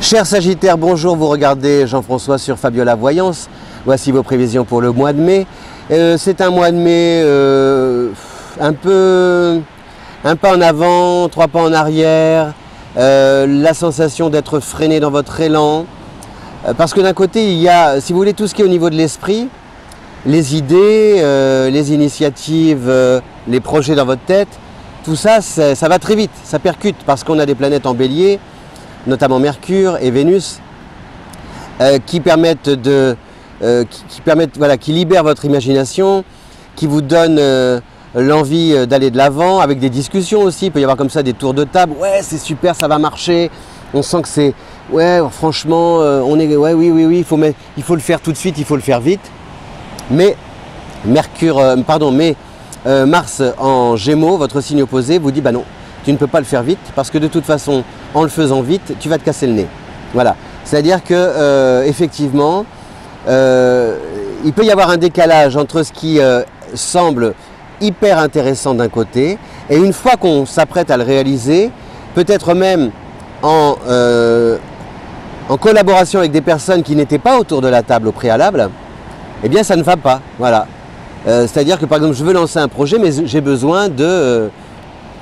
Chers Sagittaires, bonjour, vous regardez Jean-François sur Fabiola Voyance. Voici vos prévisions pour le mois de mai. C'est un mois de mai un pas en avant, 3 pas en arrière. La sensation d'être freiné dans votre élan. Parce que d'un côté, il y a, si vous voulez, tout ce qui est au niveau de l'esprit, les idées, les initiatives, les projets dans votre tête. Tout ça, ça va très vite, ça percute parce qu'on a des planètes en bélier, notamment Mercure et Vénus, qui permettent qui libèrent votre imagination, qui vous donnent l'envie d'aller de l'avant, avec des discussions aussi. Il peut y avoir comme ça des tours de table. Ouais, c'est super, ça va marcher. On sent que c'est, ouais, franchement, oui, il faut le faire tout de suite, il faut le faire vite. Mais Mars en Gémeaux, votre signe opposé, vous dit bah non, tu ne peux pas le faire vite parce que de toute façon, en le faisant vite, tu vas te casser le nez. Voilà. C'est-à-dire que effectivement, il peut y avoir un décalage entre ce qui semble hyper intéressant d'un côté et une fois qu'on s'apprête à le réaliser, peut-être même en collaboration avec des personnes qui n'étaient pas autour de la table au préalable, eh bien ça ne va pas. Voilà. C'est-à-dire que par exemple, je veux lancer un projet, mais j'ai besoin de...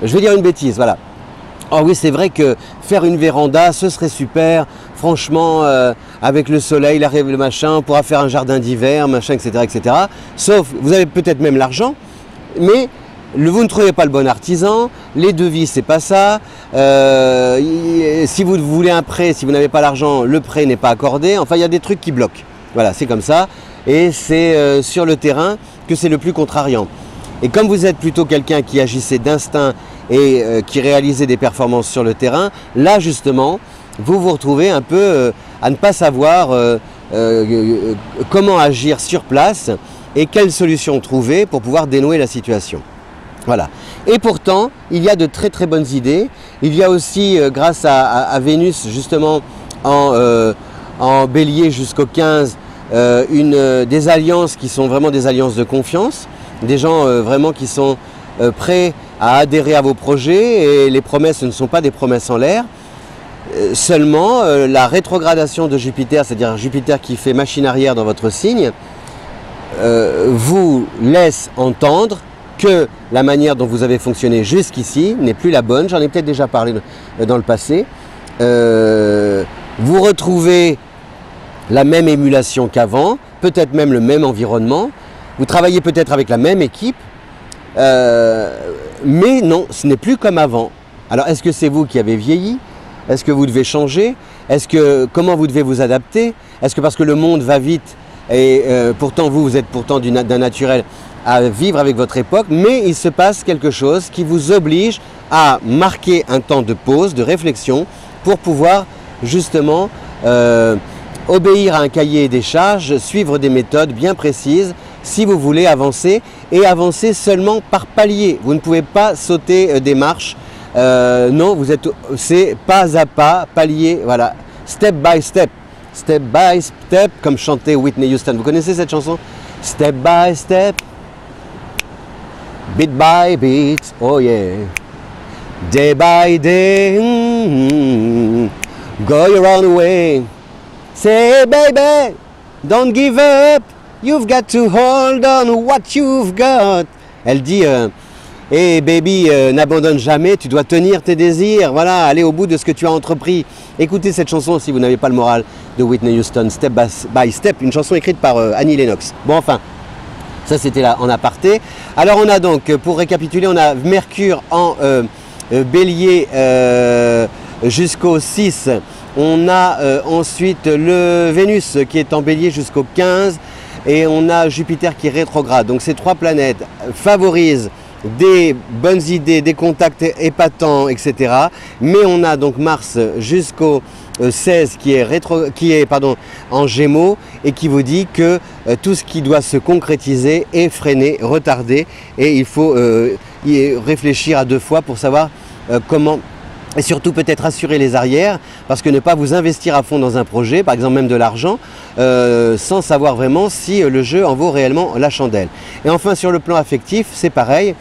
je vais dire une bêtise, voilà. Oh oui, c'est vrai que faire une véranda, ce serait super. Franchement, avec le soleil, le machin, on pourra faire un jardin d'hiver, machin, etc., etc. Sauf, vous avez peut-être même l'argent, mais vous ne trouvez pas le bon artisan, les devis, c'est pas ça. Si vous voulez un prêt, si vous n'avez pas l'argent, le prêt n'est pas accordé. Enfin, il y a des trucs qui bloquent. Voilà, c'est comme ça. Et c'est sur le terrain que c'est le plus contrariant. Et comme vous êtes plutôt quelqu'un qui agissait d'instinct et qui réalisait des performances sur le terrain, là justement, vous vous retrouvez un peu à ne pas savoir comment agir sur place et quelle solution trouver pour pouvoir dénouer la situation. Voilà. Et pourtant, il y a de très très bonnes idées. Il y a aussi, grâce à Vénus justement en bélier jusqu'au 15, des alliances qui sont vraiment des alliances de confiance, des gens vraiment qui sont prêts à adhérer à vos projets et les promesses ne sont pas des promesses en l'air. Seulement, la rétrogradation de Jupiter, c'est-à-dire Jupiter qui fait machine arrière dans votre signe, vous laisse entendre que la manière dont vous avez fonctionné jusqu'ici n'est plus la bonne. J'en ai peut-être déjà parlé dans le passé. Vous retrouvez la même émulation qu'avant, peut-être même le même environnement, vous travaillez peut-être avec la même équipe, mais non, ce n'est plus comme avant. Alors est-ce que c'est vous qui avez vieilli? Est-ce que vous devez changer? Comment vous devez vous adapter? Est-ce que parce que le monde va vite et pourtant vous êtes pourtant d'un naturel à vivre avec votre époque, mais il se passe quelque chose qui vous oblige à marquer un temps de pause, de réflexion, pour pouvoir justement obéir à un cahier des charges, suivre des méthodes bien précises si vous voulez avancer et avancer seulement par palier. Vous ne pouvez pas sauter des marches. Non, c'est pas à pas, palier, voilà, step by step. Step by step, comme chantait Whitney Houston. Vous connaissez cette chanson? Step by step, beat by beat, oh yeah. Day by day, go your own way. Say baby, don't give up, you've got to hold on what you've got. Elle dit, hey baby, n'abandonne jamais, tu dois tenir tes désirs, voilà, aller au bout de ce que tu as entrepris. Écoutez cette chanson si vous n'avez pas le moral de Whitney Houston, Step by Step, une chanson écrite par Annie Lennox. Bon enfin, ça c'était là en aparté. Alors on a donc, pour récapituler, on a Mercure en bélier jusqu'au 6. On a ensuite le Vénus qui est en bélier jusqu'au 15 et on a Jupiter qui est rétrograde. Donc ces trois planètes favorisent des bonnes idées, des contacts épatants, etc. Mais on a donc Mars jusqu'au 16 qui est en Gémeaux et qui vous dit que tout ce qui doit se concrétiser est freiné, retardé et il faut y réfléchir à 2 fois pour savoir comment. Et surtout peut-être assurer les arrières, parce que ne pas vous investir à fond dans un projet, par exemple même de l'argent, sans savoir vraiment si le jeu en vaut réellement la chandelle. Et enfin sur le plan affectif, c'est pareil,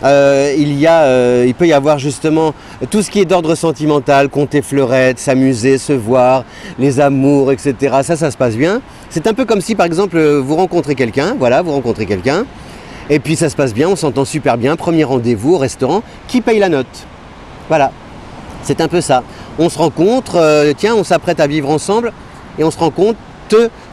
il peut y avoir justement tout ce qui est d'ordre sentimental, compter fleurettes, s'amuser, se voir, les amours, etc. Ça se passe bien. C'est un peu comme si, par exemple, vous rencontrez quelqu'un, voilà, vous rencontrez quelqu'un, et puis ça se passe bien, on s'entend super bien, premier rendez-vous au restaurant, qui paye la note? Voilà, c'est un peu ça. On se rencontre, tiens, on s'apprête à vivre ensemble, et on se rend compte,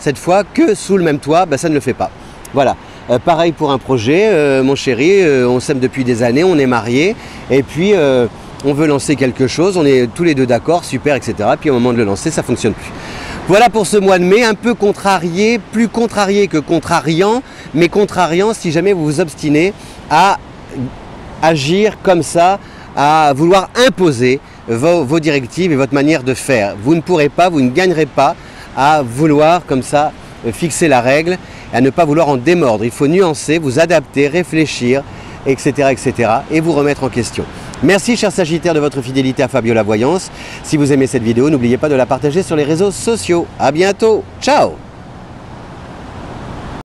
cette fois, que sous le même toit, ça ne le fait pas. Voilà. Pareil pour un projet, mon chéri, on s'aime depuis des années, on est mariés, et puis on veut lancer quelque chose, on est tous les deux d'accord, super, etc. Puis au moment de le lancer, ça ne fonctionne plus. Voilà pour ce mois de mai, un peu contrarié, plus contrarié que contrariant, mais contrariant si jamais vous vous obstinez à agir comme ça, à vouloir imposer vos directives et votre manière de faire. Vous ne pourrez pas, vous ne gagnerez pas à vouloir comme ça fixer la règle et à ne pas vouloir en démordre. Il faut nuancer, vous adapter, réfléchir, etc., etc. et vous remettre en question. Merci chers Sagittaires de votre fidélité à Fabio La Voyance. Si vous aimez cette vidéo, n'oubliez pas de la partager sur les réseaux sociaux. À bientôt, ciao!